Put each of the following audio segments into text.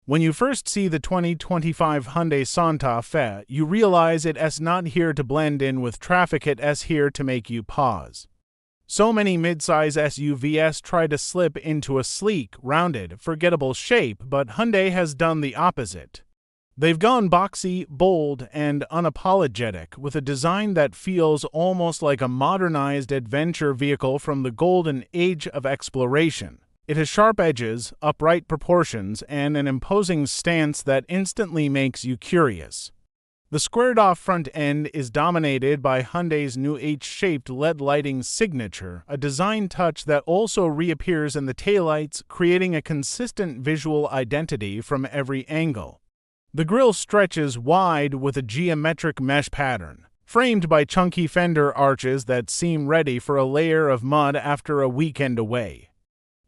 When you first see the 2025 Hyundai Santa Fe, you realize it's not here to blend in with traffic, it's here to make you pause. So many midsize SUVs try to slip into a sleek, rounded, forgettable shape, but Hyundai has done the opposite. They've gone boxy, bold, and unapologetic, with a design that feels almost like a modernized adventure vehicle from the golden age of exploration. It has sharp edges, upright proportions, and an imposing stance that instantly makes you curious. The squared-off front end is dominated by Hyundai's new H-shaped LED lighting signature, a design touch that also reappears in the taillights, creating a consistent visual identity from every angle. The grille stretches wide with a geometric mesh pattern, framed by chunky fender arches that seem ready for a layer of mud after a weekend away.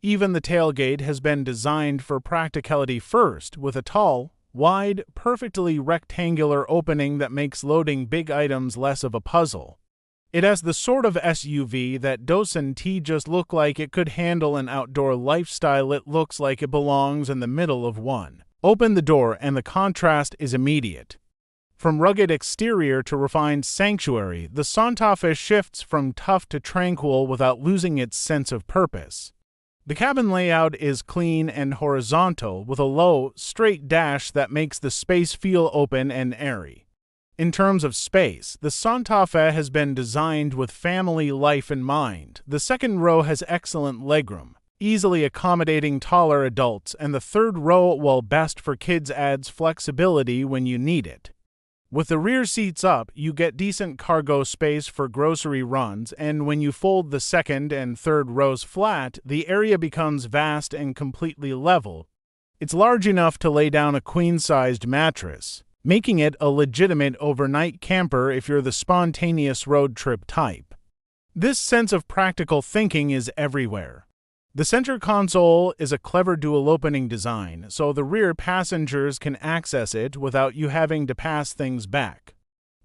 Even the tailgate has been designed for practicality first, with a tall, wide, perfectly rectangular opening that makes loading big items less of a puzzle. It has the sort of SUV that doesn't just look like it could handle an outdoor lifestyle, it looks like it belongs in the middle of one. Open the door and the contrast is immediate. From rugged exterior to refined sanctuary, the Santa Fe shifts from tough to tranquil without losing its sense of purpose. The cabin layout is clean and horizontal, with a low, straight dash that makes the space feel open and airy. In terms of space, the Santa Fe has been designed with family life in mind. The second row has excellent legroom, easily accommodating taller adults, and the third row, while best for kids, adds flexibility when you need it. With the rear seats up, you get decent cargo space for grocery runs, and when you fold the second and third rows flat, the area becomes vast and completely level. It's large enough to lay down a queen-sized mattress, making it a legitimate overnight camper if you're the spontaneous road trip type. This sense of practical thinking is everywhere. The center console is a clever dual-opening design, so the rear passengers can access it without you having to pass things back.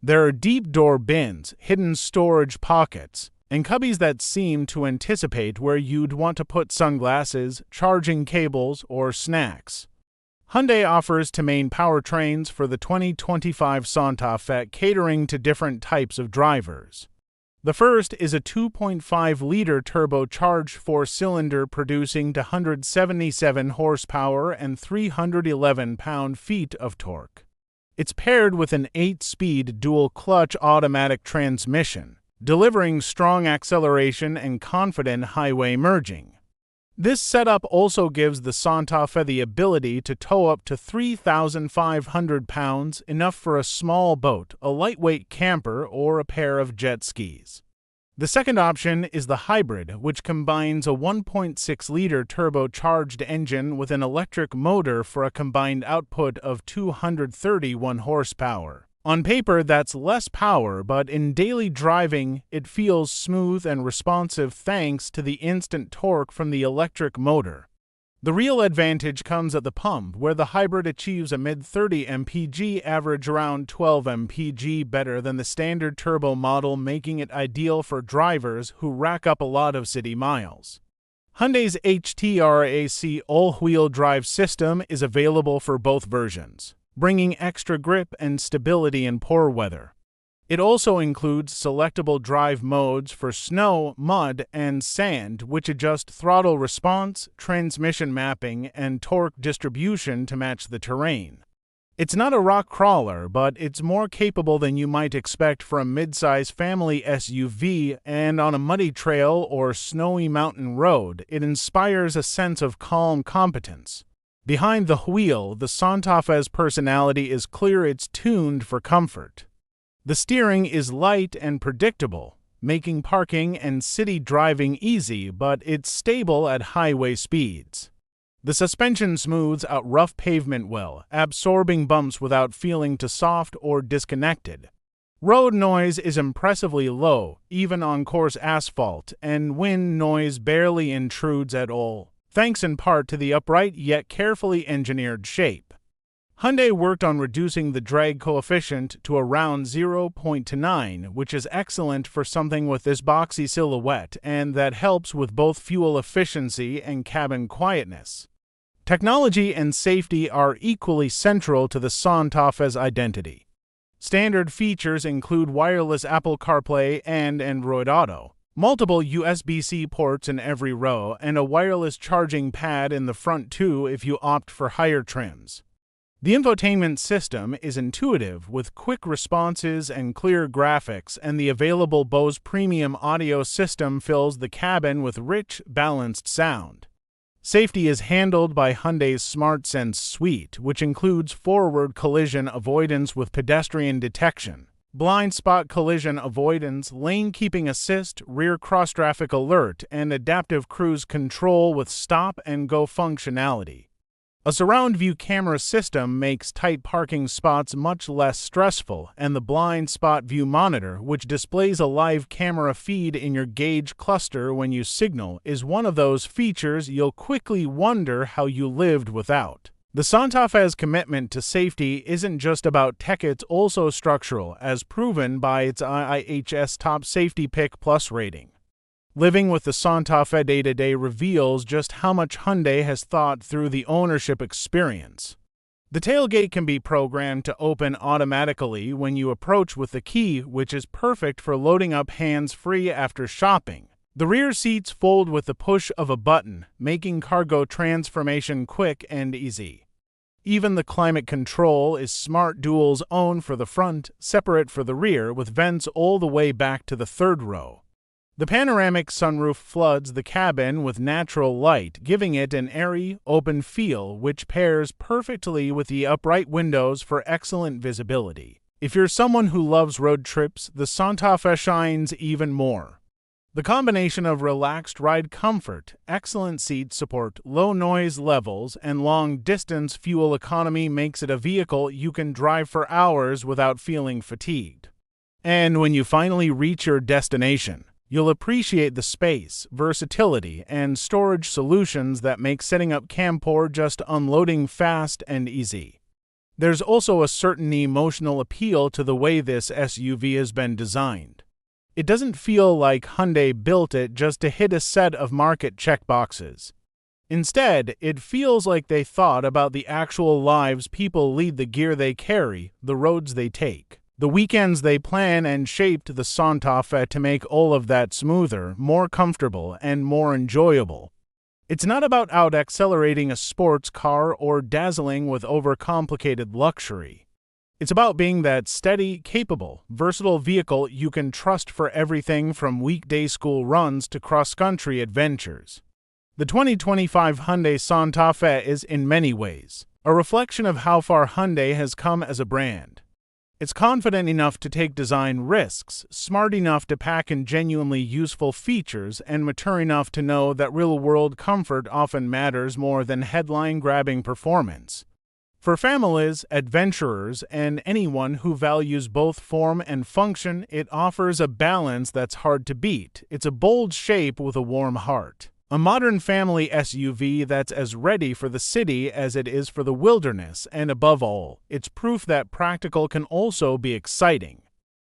There are deep door bins, hidden storage pockets, and cubbies that seem to anticipate where you'd want to put sunglasses, charging cables, or snacks. Hyundai offers two main powertrains for the 2025 Santa Fe, catering to different types of drivers. The first is a 2.5-liter turbocharged four-cylinder producing 177 horsepower and 311 pound-feet of torque. It's paired with an 8-speed dual-clutch automatic transmission, delivering strong acceleration and confident highway merging. This setup also gives the Santa Fe the ability to tow up to 3,500 pounds, enough for a small boat, a lightweight camper, or a pair of jet skis. The second option is the hybrid, which combines a 1.6-liter turbocharged engine with an electric motor for a combined output of 231 horsepower. On paper, that's less power, but in daily driving, it feels smooth and responsive thanks to the instant torque from the electric motor. The real advantage comes at the pump, where the hybrid achieves a mid-30 mpg average, around 12 mpg better than the standard turbo model, making it ideal for drivers who rack up a lot of city miles. Hyundai's HTRAC all-wheel drive system is available for both versions, bringing extra grip and stability in poor weather. It also includes selectable drive modes for snow, mud, and sand, which adjust throttle response, transmission mapping, and torque distribution to match the terrain. It's not a rock crawler, but it's more capable than you might expect for a midsize family SUV, and on a muddy trail or snowy mountain road, it inspires a sense of calm competence. Behind the wheel, the Santa Fe's personality is clear, it's tuned for comfort. The steering is light and predictable, making parking and city driving easy, but it's stable at highway speeds. The suspension smooths out rough pavement well, absorbing bumps without feeling too soft or disconnected. Road noise is impressively low, even on coarse asphalt, and wind noise barely intrudes at all, thanks in part to the upright yet carefully engineered shape. Hyundai worked on reducing the drag coefficient to around 0.9, which is excellent for something with this boxy silhouette, and that helps with both fuel efficiency and cabin quietness. Technology and safety are equally central to the Santa Fe's identity. Standard features include wireless Apple CarPlay and Android Auto, multiple USB-C ports in every row, and a wireless charging pad in the front too if you opt for higher trims. The infotainment system is intuitive with quick responses and clear graphics, and the available Bose premium audio system fills the cabin with rich, balanced sound. Safety is handled by Hyundai's SmartSense suite, which includes forward collision avoidance with pedestrian detection, blind spot collision avoidance, lane keeping assist, rear cross-traffic alert, and adaptive cruise control with stop-and-go functionality. A surround view camera system makes tight parking spots much less stressful, and the blind spot view monitor, which displays a live camera feed in your gauge cluster when you signal, is one of those features you'll quickly wonder how you lived without. The Santa Fe's commitment to safety isn't just about tech, it's also structural, as proven by its IIHS Top Safety Pick Plus rating. Living with the Santa Fe day-to-day reveals just how much Hyundai has thought through the ownership experience. The tailgate can be programmed to open automatically when you approach with the key, which is perfect for loading up hands-free after shopping. The rear seats fold with the push of a button, making cargo transformation quick and easy. Even the climate control is smart dual's own for the front, separate for the rear, with vents all the way back to the third row. The panoramic sunroof floods the cabin with natural light, giving it an airy, open feel, which pairs perfectly with the upright windows for excellent visibility. If you're someone who loves road trips, the Santa Fe shines even more. The combination of relaxed ride comfort, excellent seat support, low noise levels, and long-distance fuel economy makes it a vehicle you can drive for hours without feeling fatigued. And when you finally reach your destination, you'll appreciate the space, versatility, and storage solutions that make setting up camp or just unloading fast and easy. There's also a certain emotional appeal to the way this SUV has been designed. It doesn't feel like Hyundai built it just to hit a set of market checkboxes. Instead, it feels like they thought about the actual lives people lead, the gear they carry, the roads they take, the weekends they plan, and shaped the Santa Fe to make all of that smoother, more comfortable, and more enjoyable. It's not about out-accelerating a sports car or dazzling with overcomplicated luxury. It's about being that steady, capable, versatile vehicle you can trust for everything from weekday school runs to cross-country adventures. The 2025 Hyundai Santa Fe is, in many ways, a reflection of how far Hyundai has come as a brand. It's confident enough to take design risks, smart enough to pack in genuinely useful features, and mature enough to know that real-world comfort often matters more than headline-grabbing performance. For families, adventurers, and anyone who values both form and function, it offers a balance that's hard to beat. It's a bold shape with a warm heart. A modern family SUV that's as ready for the city as it is for the wilderness, and above all, it's proof that practical can also be exciting.